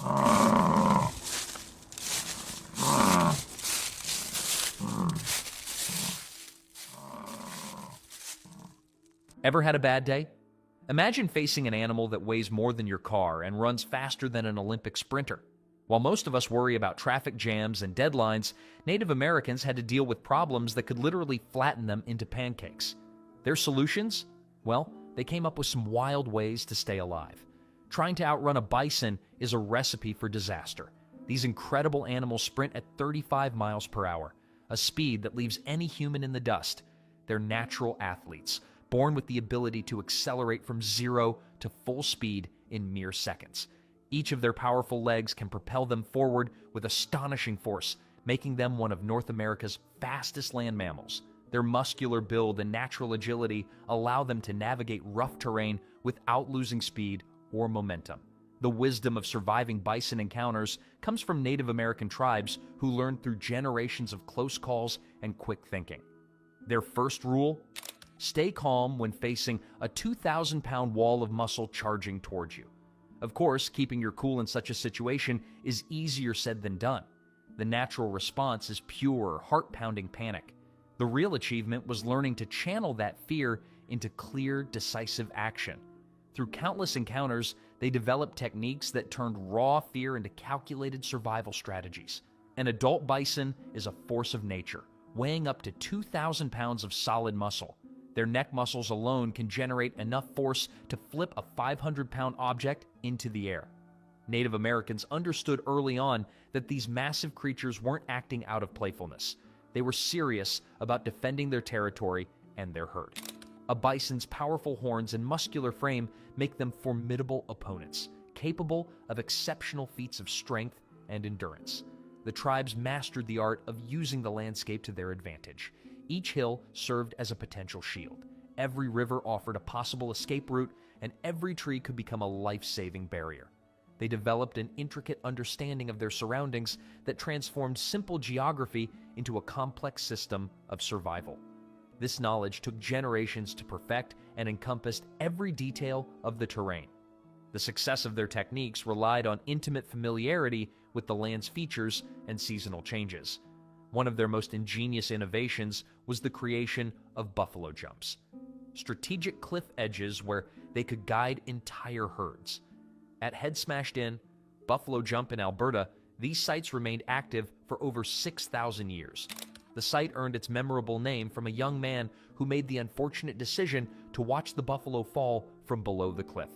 Ever had a bad day? Imagine facing an animal that weighs more than your car and runs faster than an Olympic sprinter. While most of us worry about traffic jams and deadlines, Native Americans had to deal with problems that could literally flatten them into pancakes. Their solutions? Well, they came up with some wild ways to stay alive. Trying to outrun a bison is a recipe for disaster. These incredible animals sprint at 35 miles per hour, a speed that leaves any human in the dust. They're natural athletes, born with the ability to accelerate from 0 to full speed in mere seconds. Each of their powerful legs can propel them forward with astonishing force, making them one of North America's fastest land mammals. Their muscular build and natural agility allow them to navigate rough terrain without losing speed or momentum. The wisdom of surviving bison encounters comes from Native American tribes who learned through generations of close calls and quick thinking. Their first rule: stay calm when facing a 2,000-pound wall of muscle charging towards you. Of course, keeping your cool in such a situation is easier said than done. The natural response is pure, heart-pounding panic. The real achievement was learning to channel that fear into clear, decisive action. Through countless encounters, they developed techniques that turned raw fear into calculated survival strategies. An adult bison is a force of nature, weighing up to 2,000 pounds of solid muscle. Their neck muscles alone can generate enough force to flip a 500-pound object into the air. Native Americans understood early on that these massive creatures weren't acting out of playfulness. They were serious about defending their territory and their herd. A bison's powerful horns and muscular frame make them formidable opponents, capable of exceptional feats of strength and endurance. The tribes mastered the art of using the landscape to their advantage. Each hill served as a potential shield. Every river offered a possible escape route, and every tree could become a life-saving barrier. They developed an intricate understanding of their surroundings that transformed simple geography into a complex system of survival. This knowledge took generations to perfect and encompassed every detail of the terrain. The success of their techniques relied on intimate familiarity with the land's features and seasonal changes. One of their most ingenious innovations was the creation of buffalo jumps, strategic cliff edges where they could guide entire herds. At Head Smashed In, Buffalo Jump in Alberta, these sites remained active for over 6,000 years. The site earned its memorable name from a young man who made the unfortunate decision to watch the buffalo fall from below the cliff.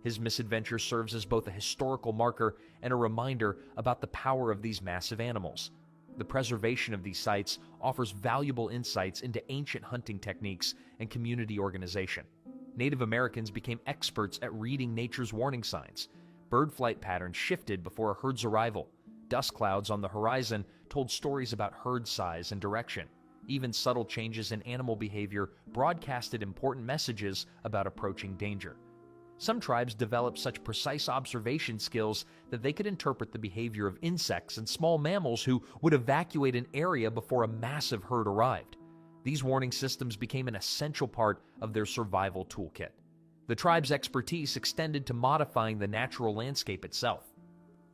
His misadventure serves as both a historical marker and a reminder about the power of these massive animals. The preservation of these sites offers valuable insights into ancient hunting techniques and community organization. Native Americans became experts at reading nature's warning signs. Bird flight patterns shifted before a herd's arrival. Dust clouds on the horizon told stories about herd size and direction. Even subtle changes in animal behavior broadcasted important messages about approaching danger. Some tribes developed such precise observation skills that they could interpret the behavior of insects and small mammals who would evacuate an area before a massive herd arrived. These warning systems became an essential part of their survival toolkit. The tribe's expertise extended to modifying the natural landscape itself.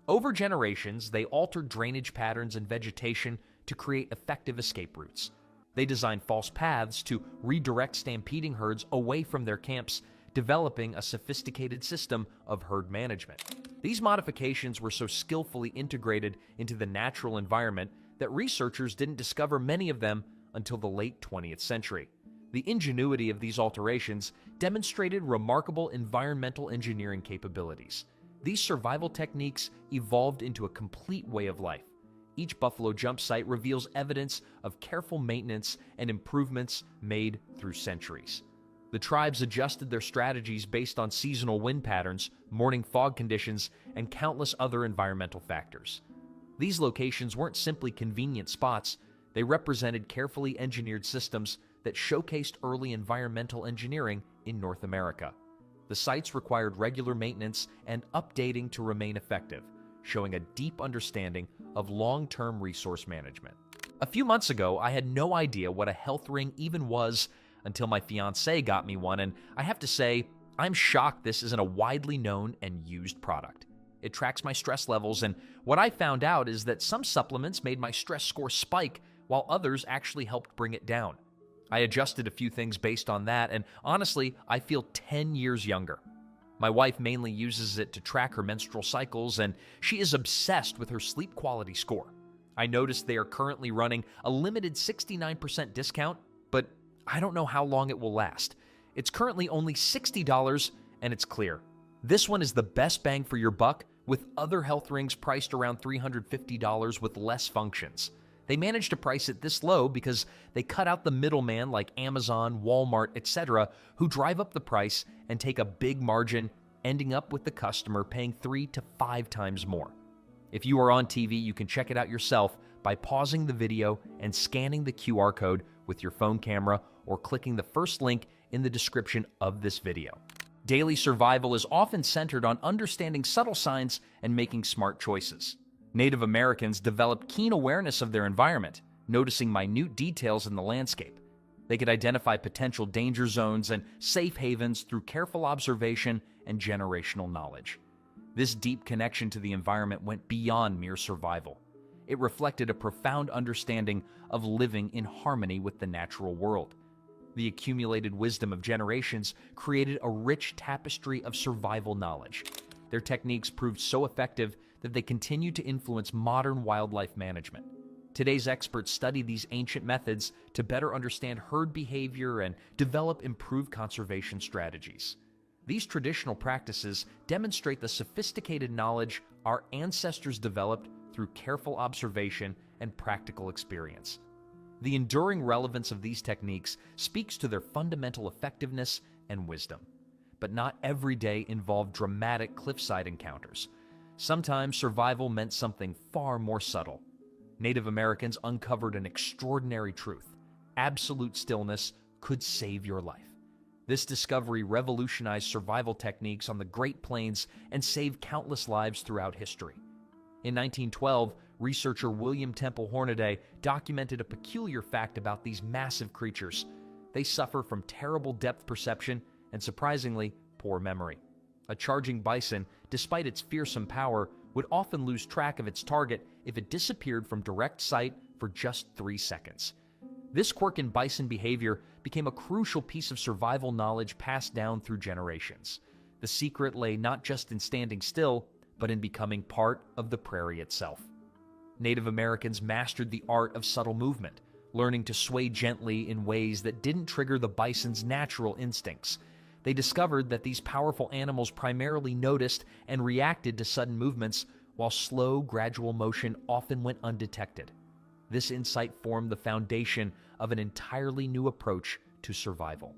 Over generations, they altered drainage patterns and vegetation to create effective escape routes. They designed false paths to redirect stampeding herds away from their camps, developing a sophisticated system of herd management. These modifications were so skillfully integrated into the natural environment that researchers didn't discover many of them until the late 20th century. The ingenuity of these alterations demonstrated remarkable environmental engineering capabilities. These survival techniques evolved into a complete way of life. Each buffalo jump site reveals evidence of careful maintenance and improvements made through centuries. The tribes adjusted their strategies based on seasonal wind patterns, morning fog conditions, and countless other environmental factors. These locations weren't simply convenient spots, they represented carefully engineered systems that showcased early environmental engineering in North America. The sites required regular maintenance and updating to remain effective, showing a deep understanding of long-term resource management. A few months ago, I had no idea what a health ring even was until my fiancée got me one, and I have to say, I'm shocked this isn't a widely known and used product. It tracks my stress levels, and what I found out is that some supplements made my stress score spike, while others actually helped bring it down. I adjusted a few things based on that, and honestly, I feel 10 years younger. My wife mainly uses it to track her menstrual cycles, and she is obsessed with her sleep quality score. I noticed they are currently running a limited 69% discount, but I don't know how long it will last. It's currently only $60, and it's clear. This one is the best bang for your buck, with other health rings priced around $350 with less functions. They managed to price it this low because they cut out the middleman like Amazon, Walmart, etc., who drive up the price and take a big margin, ending up with the customer paying 3 to 5 times more. If you are on TV, you can check it out yourself by pausing the video and scanning the QR code with your phone camera or clicking the first link in the description of this video. Daily survival is often centered on understanding subtle signs and making smart choices. Native Americans developed keen awareness of their environment, noticing minute details in the landscape. They could identify potential danger zones and safe havens through careful observation and generational knowledge. This deep connection to the environment went beyond mere survival. It reflected a profound understanding of living in harmony with the natural world. The accumulated wisdom of generations created a rich tapestry of survival knowledge. Their techniques proved so effective that they continue to influence modern wildlife management. Today's experts study these ancient methods to better understand herd behavior and develop improved conservation strategies. These traditional practices demonstrate the sophisticated knowledge our ancestors developed through careful observation and practical experience. The enduring relevance of these techniques speaks to their fundamental effectiveness and wisdom. But not every day involved dramatic cliffside encounters. Sometimes survival meant something far more subtle. Native Americans uncovered an extraordinary truth. Absolute stillness could save your life. This discovery revolutionized survival techniques on the Great Plains and saved countless lives throughout history. In 1912, researcher William Temple Hornaday documented a peculiar fact about these massive creatures. They suffer from terrible depth perception and, surprisingly, poor memory. A charging bison, despite its fearsome power, would often lose track of its target if it disappeared from direct sight for just 3 seconds. This quirk in bison behavior became a crucial piece of survival knowledge passed down through generations. The secret lay not just in standing still, but in becoming part of the prairie itself. Native Americans mastered the art of subtle movement, learning to sway gently in ways that didn't trigger the bison's natural instincts. They discovered that these powerful animals primarily noticed and reacted to sudden movements, while slow, gradual motion often went undetected. This insight formed the foundation of an entirely new approach to survival.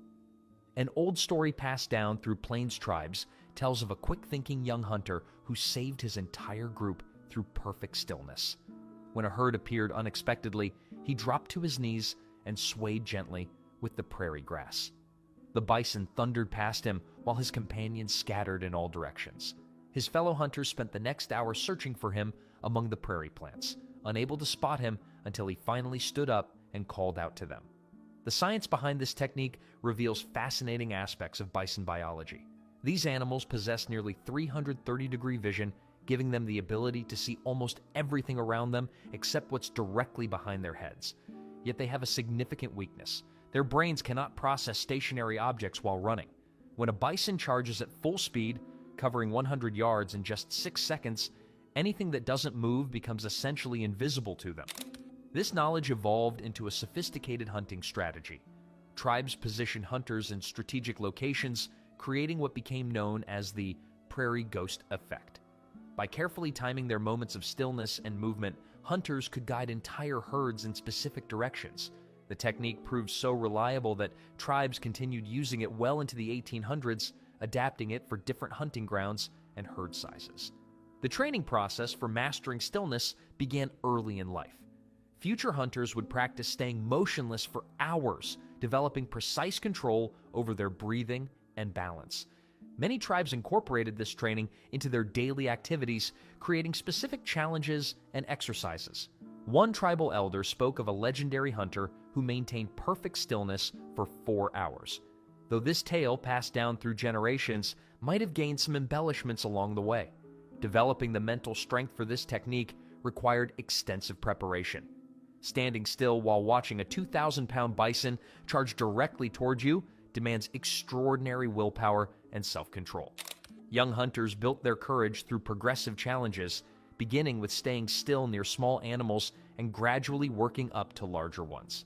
An old story passed down through Plains tribes tells of a quick-thinking young hunter who saved his entire group through perfect stillness. When a herd appeared unexpectedly, he dropped to his knees and swayed gently with the prairie grass. The bison thundered past him while his companions scattered in all directions. His fellow hunters spent the next hour searching for him among the prairie plants, unable to spot him until he finally stood up and called out to them. The science behind this technique reveals fascinating aspects of bison biology. These animals possess nearly 330-degree vision, giving them the ability to see almost everything around them except what's directly behind their heads. Yet they have a significant weakness. Their brains cannot process stationary objects while running. When a bison charges at full speed, covering 100 yards in just 6 seconds, anything that doesn't move becomes essentially invisible to them. This knowledge evolved into a sophisticated hunting strategy. Tribes positioned hunters in strategic locations, creating what became known as the prairie ghost effect. By carefully timing their moments of stillness and movement, hunters could guide entire herds in specific directions. The technique proved so reliable that tribes continued using it well into the 1800s, adapting it for different hunting grounds and herd sizes. The training process for mastering stillness began early in life. Future hunters would practice staying motionless for hours, developing precise control over their breathing and balance. Many tribes incorporated this training into their daily activities, creating specific challenges and exercises. One tribal elder spoke of a legendary hunter who maintained perfect stillness for 4 hours. Though this tale, passed down through generations, might have gained some embellishments along the way. Developing the mental strength for this technique required extensive preparation. Standing still while watching a 2,000-pound bison charge directly toward you demands extraordinary willpower and self-control. Young hunters built their courage through progressive challenges, beginning with staying still near small animals and gradually working up to larger ones.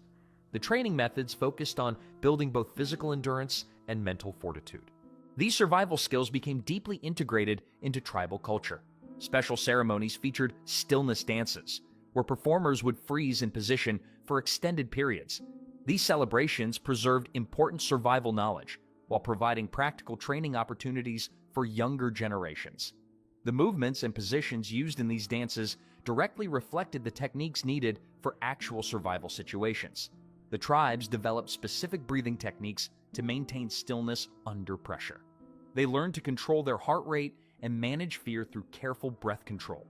The training methods focused on building both physical endurance and mental fortitude. These survival skills became deeply integrated into tribal culture. Special ceremonies featured stillness dances, where performers would freeze in position for extended periods. These celebrations preserved important survival knowledge while providing practical training opportunities for younger generations. The movements and positions used in these dances directly reflected the techniques needed for actual survival situations. The tribes developed specific breathing techniques to maintain stillness under pressure. They learned to control their heart rate and manage fear through careful breath control.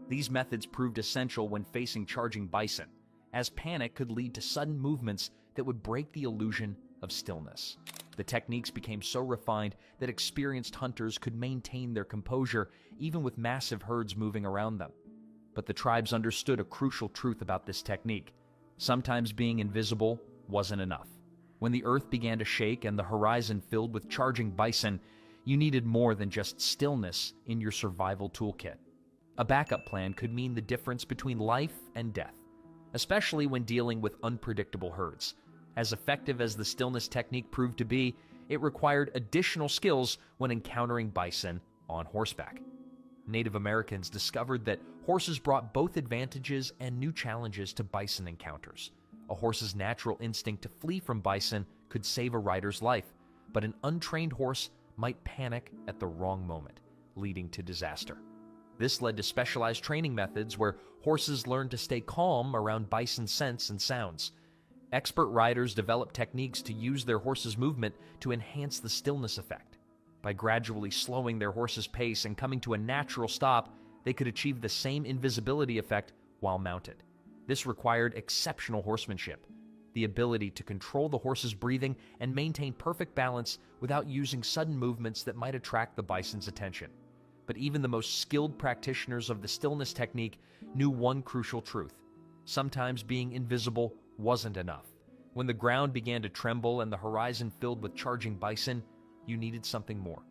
These methods proved essential when facing charging bison, as panic could lead to sudden movements that would break the illusion of stillness. The techniques became so refined that experienced hunters could maintain their composure even with massive herds moving around them. But the tribes understood a crucial truth about this technique. Sometimes being invisible wasn't enough. When the earth began to shake and the horizon filled with charging bison, you needed more than just stillness in your survival toolkit. A backup plan could mean the difference between life and death, especially when dealing with unpredictable herds. As effective as the stillness technique proved to be, it required additional skills when encountering bison on horseback. Native Americans discovered that horses brought both advantages and new challenges to bison encounters. A horse's natural instinct to flee from bison could save a rider's life, but an untrained horse might panic at the wrong moment, leading to disaster. This led to specialized training methods where horses learned to stay calm around bison scents and sounds. Expert riders developed techniques to use their horse's movement to enhance the stillness effect. By gradually slowing their horse's pace and coming to a natural stop, they could achieve the same invisibility effect while mounted. This required exceptional horsemanship, the ability to control the horse's breathing and maintain perfect balance without using sudden movements that might attract the bison's attention. But even the most skilled practitioners of the stillness technique knew one crucial truth. Sometimes being invisible wasn't enough. When the ground began to tremble and the horizon filled with charging bison, you needed something more.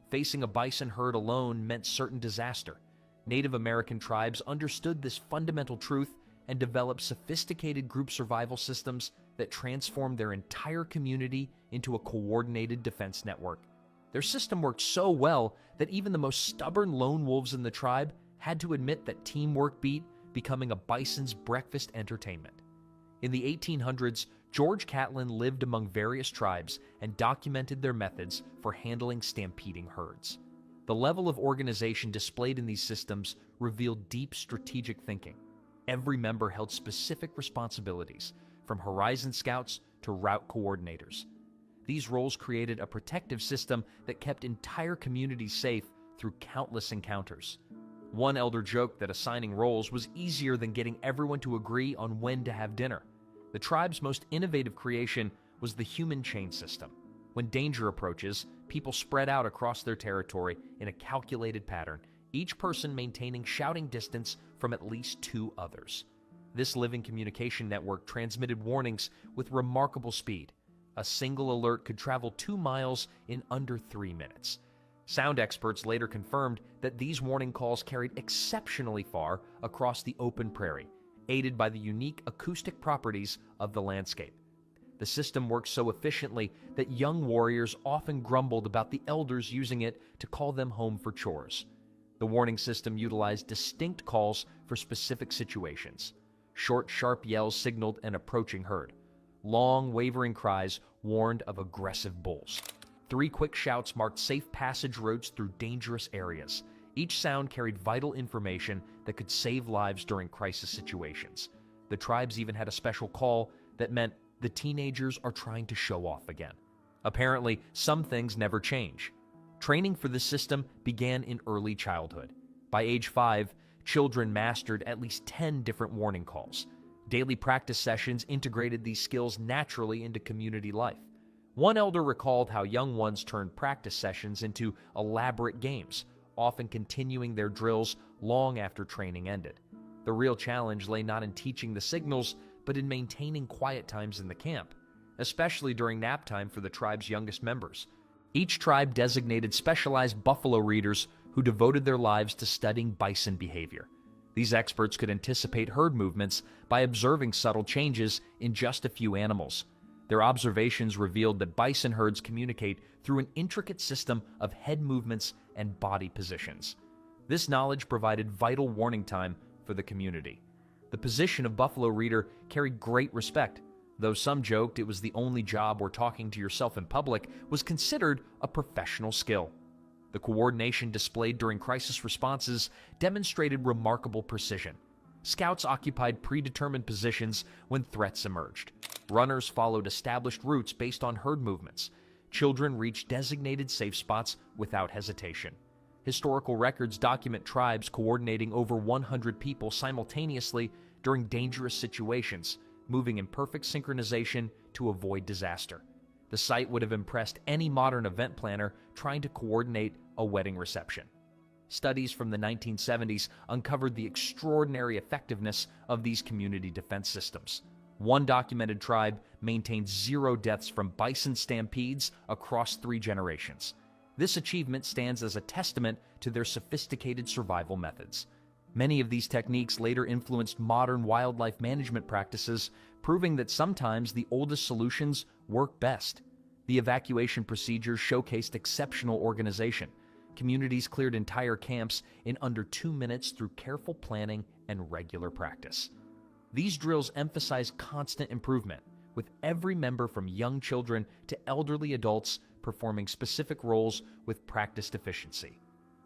Facing a bison herd alone meant certain disaster. Native American tribes understood this fundamental truth and developed sophisticated group survival systems that transformed their entire community into a coordinated defense network. Their system worked so well that even the most stubborn lone wolves in the tribe had to admit that teamwork beat becoming a bison's breakfast entertainment. In the 1800s, George Catlin lived among various tribes and documented their methods for handling stampeding herds. The level of organization displayed in these systems revealed deep strategic thinking. Every member held specific responsibilities, from horizon scouts to route coordinators. These roles created a protective system that kept entire communities safe through countless encounters. One elder joked that assigning roles was easier than getting everyone to agree on when to have dinner. The tribe's most innovative creation was the human chain system. When danger approaches, people spread out across their territory in a calculated pattern, each person maintaining shouting distance from at least two others. This living communication network transmitted warnings with remarkable speed. A single alert could travel 2 miles in under 3 minutes. Sound experts later confirmed that these warning calls carried exceptionally far across the open prairie, aided by the unique acoustic properties of the landscape. The system worked so efficiently that young warriors often grumbled about the elders using it to call them home for chores. The warning system utilized distinct calls for specific situations. Short, sharp yells signaled an approaching herd. Long, wavering cries warned of aggressive bulls. 3 quick shouts marked safe passage roads through dangerous areas. Each sound carried vital information that could save lives during crisis situations. The tribes even had a special call that meant the teenagers are trying to show off again. Apparently, some things never change. Training for this system began in early childhood. By age 5, children mastered at least 10 different warning calls. Daily practice sessions integrated these skills naturally into community life. One elder recalled how young ones turned practice sessions into elaborate games, often continuing their drills long after training ended. The real challenge lay not in teaching the signals, but in maintaining quiet times in the camp, especially during nap time for the tribe's youngest members. Each tribe designated specialized buffalo readers who devoted their lives to studying bison behavior. These experts could anticipate herd movements by observing subtle changes in just a few animals. Their observations revealed that bison herds communicate through an intricate system of head movements and body positions. This knowledge provided vital warning time for the community. The position of buffalo reader carried great respect. Though some joked it was the only job where talking to yourself in public was considered a professional skill. The coordination displayed during crisis responses demonstrated remarkable precision. Scouts occupied predetermined positions when threats emerged. Runners followed established routes based on herd movements. Children reached designated safe spots without hesitation. Historical records document tribes coordinating over 100 people simultaneously during dangerous situations, moving in perfect synchronization to avoid disaster. The sight would have impressed any modern event planner trying to coordinate a wedding reception. Studies from the 1970s uncovered the extraordinary effectiveness of these community defense systems. One documented tribe maintained 0 deaths from bison stampedes across 3 generations. This achievement stands as a testament to their sophisticated survival methods. Many of these techniques later influenced modern wildlife management practices, proving that sometimes the oldest solutions work best. The evacuation procedures showcased exceptional organization. Communities cleared entire camps in under 2 minutes through careful planning and regular practice. These drills emphasize constant improvement, with every member from young children to elderly adults performing specific roles with practiced efficiency.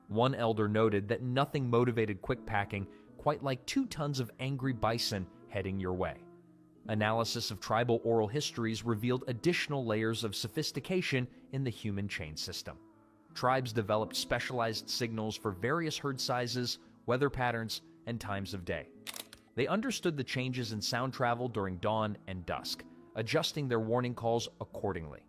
One elder noted that nothing motivated quick packing quite like 2 tons of angry bison heading your way. Analysis of tribal oral histories revealed additional layers of sophistication in the human chain system. Tribes developed specialized signals for various herd sizes, weather patterns, and times of day. They understood the changes in sound travel during dawn and dusk, adjusting their warning calls accordingly.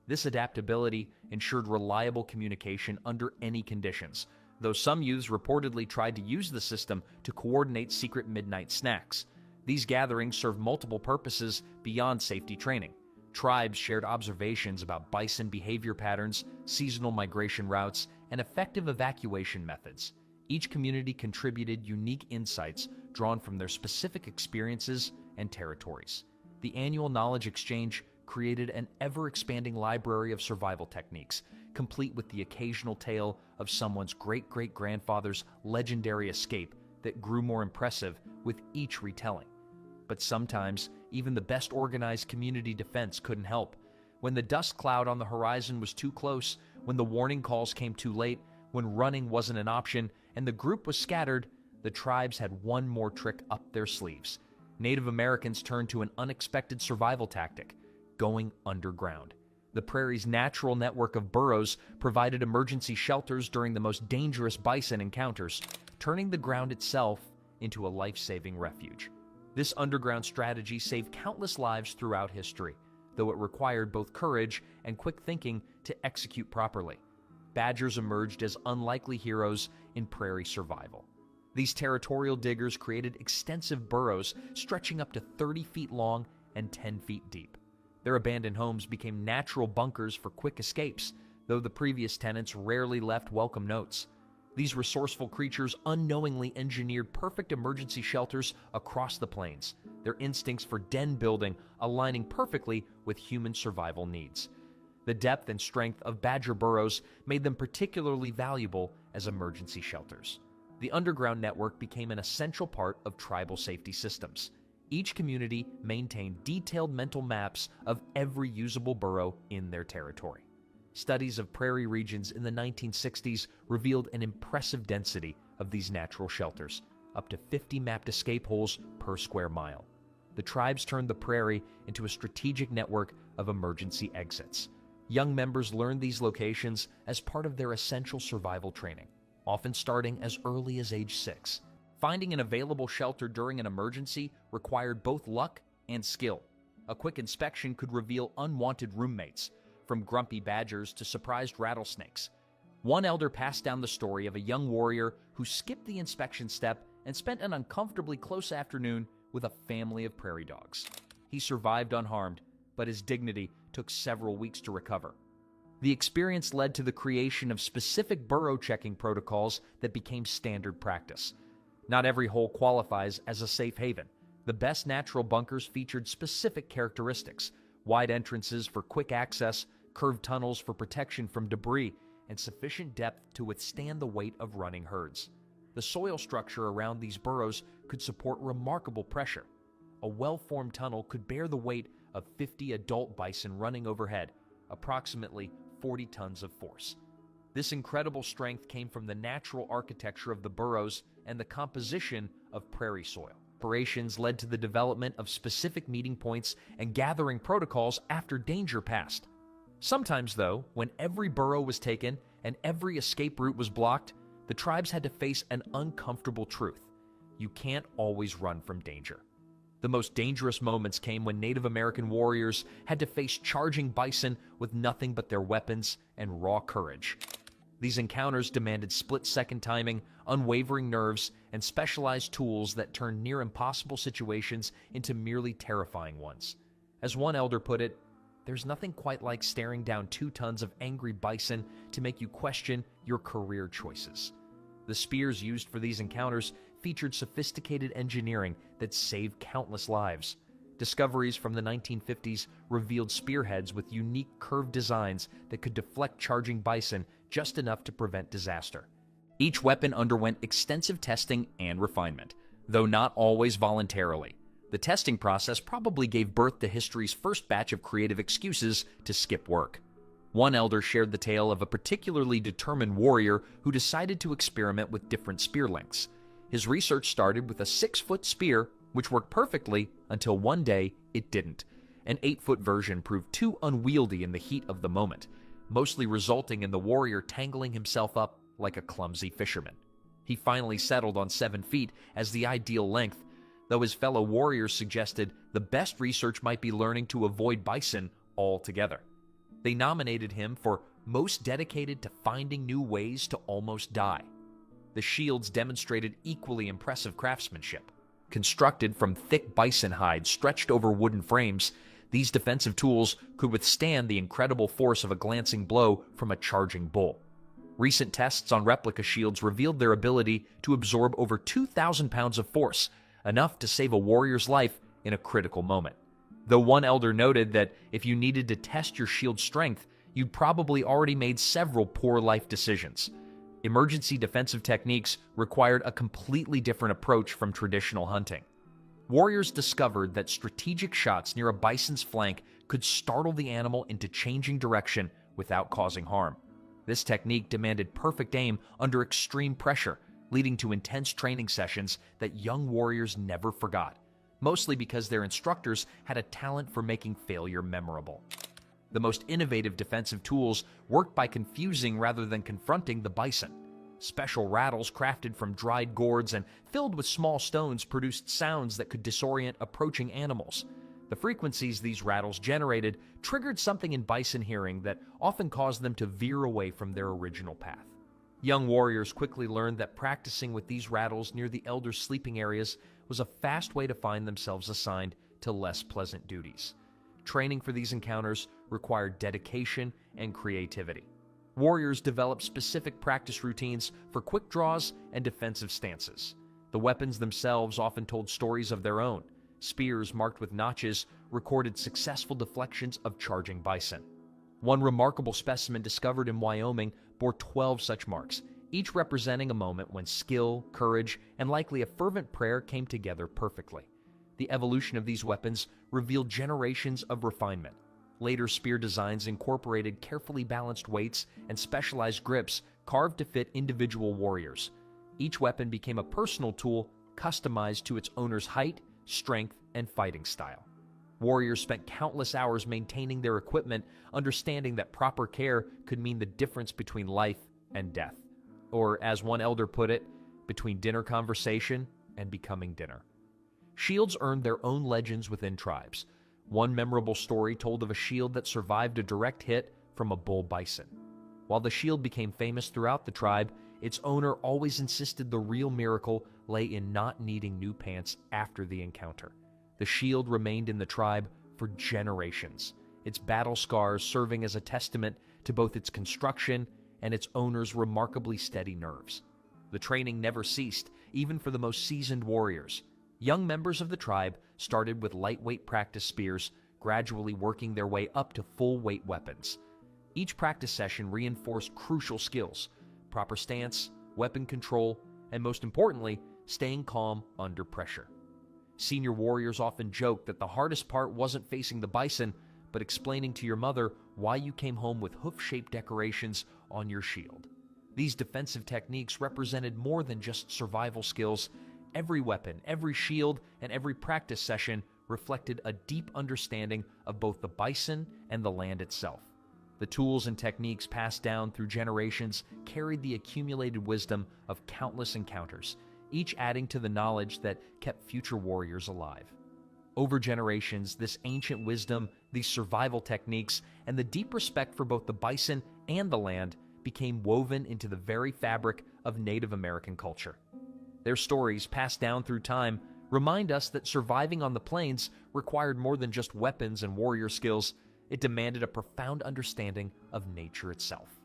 This adaptability ensured reliable communication under any conditions, though some youths reportedly tried to use the system to coordinate secret midnight snacks. These gatherings served multiple purposes beyond safety training. Tribes shared observations about bison behavior patterns, seasonal migration routes, and effective evacuation methods. Each community contributed unique insights drawn from their specific experiences and territories. The annual knowledge exchange created an ever-expanding library of survival techniques, complete with the occasional tale of someone's great-great-grandfather's legendary escape that grew more impressive with each retelling. But sometimes, even the best organized community defense couldn't help. When the dust cloud on the horizon was too close, when the warning calls came too late, when running wasn't an option, and the group was scattered, the tribes had one more trick up their sleeves. Native Americans turned to an unexpected survival tactic: going underground. The prairie's natural network of burrows provided emergency shelters during the most dangerous bison encounters, turning the ground itself into a life-saving refuge. This underground strategy saved countless lives throughout history, though it required both courage and quick thinking to execute properly. Badgers emerged as unlikely heroes in prairie survival. These territorial diggers created extensive burrows stretching up to 30 feet long and 10 feet deep. Their abandoned homes became natural bunkers for quick escapes, though the previous tenants rarely left welcome notes. These resourceful creatures unknowingly engineered perfect emergency shelters across the plains, their instincts for den building aligning perfectly with human survival needs. The depth and strength of badger burrows made them particularly valuable as emergency shelters. The underground network became an essential part of tribal safety systems. Each community maintained detailed mental maps of every usable burrow in their territory. Studies of prairie regions in the 1960s revealed an impressive density of these natural shelters, up to 50 mapped escape holes per square mile. The tribes turned the prairie into a strategic network of emergency exits. Young members learned these locations as part of their essential survival training, often starting as early as age 6. Finding an available shelter during an emergency required both luck and skill. A quick inspection could reveal unwanted roommates, from grumpy badgers to surprised rattlesnakes. One elder passed down the story of a young warrior who skipped the inspection step and spent an uncomfortably close afternoon with a family of prairie dogs. He survived unharmed, but his dignity took several weeks to recover. The experience led to the creation of specific burrow checking protocols that became standard practice. Not every hole qualifies as a safe haven. The best natural bunkers featured specific characteristics: wide entrances for quick access, curved tunnels for protection from debris, and sufficient depth to withstand the weight of running herds. The soil structure around these burrows could support remarkable pressure. A well-formed tunnel could bear the weight of 50 adult bison running overhead, approximately 40 tons of force. This incredible strength came from the natural architecture of the burrows and the composition of prairie soil. Operations led to the development of specific meeting points and gathering protocols after danger passed. Sometimes, though, when every burrow was taken and every escape route was blocked, the tribes had to face an uncomfortable truth: you can't always run from danger. The most dangerous moments came when Native American warriors had to face charging bison with nothing but their weapons and raw courage. These encounters demanded split-second timing, unwavering nerves, and specialized tools that turned near-impossible situations into merely terrifying ones. As one elder put it, "There's nothing quite like staring down 2 tons of angry bison to make you question your career choices." The spears used for these encounters featured sophisticated engineering that saved countless lives. Discoveries from the 1950s revealed spearheads with unique curved designs that could deflect charging bison just enough to prevent disaster. Each weapon underwent extensive testing and refinement, though not always voluntarily. The testing process probably gave birth to history's first batch of creative excuses to skip work. One elder shared the tale of a particularly determined warrior who decided to experiment with different spear lengths. His research started with a 6-foot spear, which worked perfectly until one day it didn't. An 8-foot version proved too unwieldy in the heat of the moment, mostly resulting in the warrior tangling himself up like a clumsy fisherman. He finally settled on 7 feet as the ideal length, though his fellow warriors suggested the best research might be learning to avoid bison altogether. They nominated him for most dedicated to finding new ways to almost die. The shields demonstrated equally impressive craftsmanship. Constructed from thick bison hide stretched over wooden frames, these defensive tools could withstand the incredible force of a glancing blow from a charging bull. Recent tests on replica shields revealed their ability to absorb over 2,000 pounds of force, enough to save a warrior's life in a critical moment. Though one elder noted that if you needed to test your shield's strength, you'd probably already made several poor life decisions. Emergency defensive techniques required a completely different approach from traditional hunting. Warriors discovered that strategic shots near a bison's flank could startle the animal into changing direction without causing harm. This technique demanded perfect aim under extreme pressure, leading to intense training sessions that young warriors never forgot, mostly because their instructors had a talent for making failure memorable. The most innovative defensive tools worked by confusing rather than confronting the bison. Special rattles crafted from dried gourds and filled with small stones produced sounds that could disorient approaching animals. The frequencies these rattles generated triggered something in bison hearing that often caused them to veer away from their original path. Young warriors quickly learned that practicing with these rattles near the elders' sleeping areas was a fast way to find themselves assigned to less pleasant duties. Training for these encounters required dedication and creativity. Warriors developed specific practice routines for quick draws and defensive stances. The weapons themselves often told stories of their own. Spears marked with notches recorded successful deflections of charging bison. One remarkable specimen discovered in Wyoming bore 12 such marks, each representing a moment when skill, courage, and likely a fervent prayer came together perfectly. The evolution of these weapons revealed generations of refinement. Later spear designs incorporated carefully balanced weights and specialized grips carved to fit individual warriors. Each weapon became a personal tool customized to its owner's height, strength, and fighting style. Warriors spent countless hours maintaining their equipment, understanding that proper care could mean the difference between life and death. Or, as one elder put it, between dinner conversation and becoming dinner. Shields earned their own legends within tribes. One memorable story told of a shield that survived a direct hit from a bull bison. While the shield became famous throughout the tribe, its owner always insisted the real miracle lay in not needing new pants after the encounter. The shield remained in the tribe for generations, its battle scars serving as a testament to both its construction and its owner's remarkably steady nerves. The training never ceased, even for the most seasoned warriors. Young members of the tribe started with lightweight practice spears, gradually working their way up to full-weight weapons. Each practice session reinforced crucial skills: proper stance, weapon control, and most importantly, staying calm under pressure. Senior warriors often joke that the hardest part wasn't facing the bison, but explaining to your mother why you came home with hoof-shaped decorations on your shield. These defensive techniques represented more than just survival skills. Every weapon, every shield, and every practice session reflected a deep understanding of both the bison and the land itself. The tools and techniques passed down through generations carried the accumulated wisdom of countless encounters, each adding to the knowledge that kept future warriors alive. Over generations, this ancient wisdom, these survival techniques, and the deep respect for both the bison and the land became woven into the very fabric of Native American culture. Their stories, passed down through time, remind us that surviving on the plains required more than just weapons and warrior skills. It demanded a profound understanding of nature itself.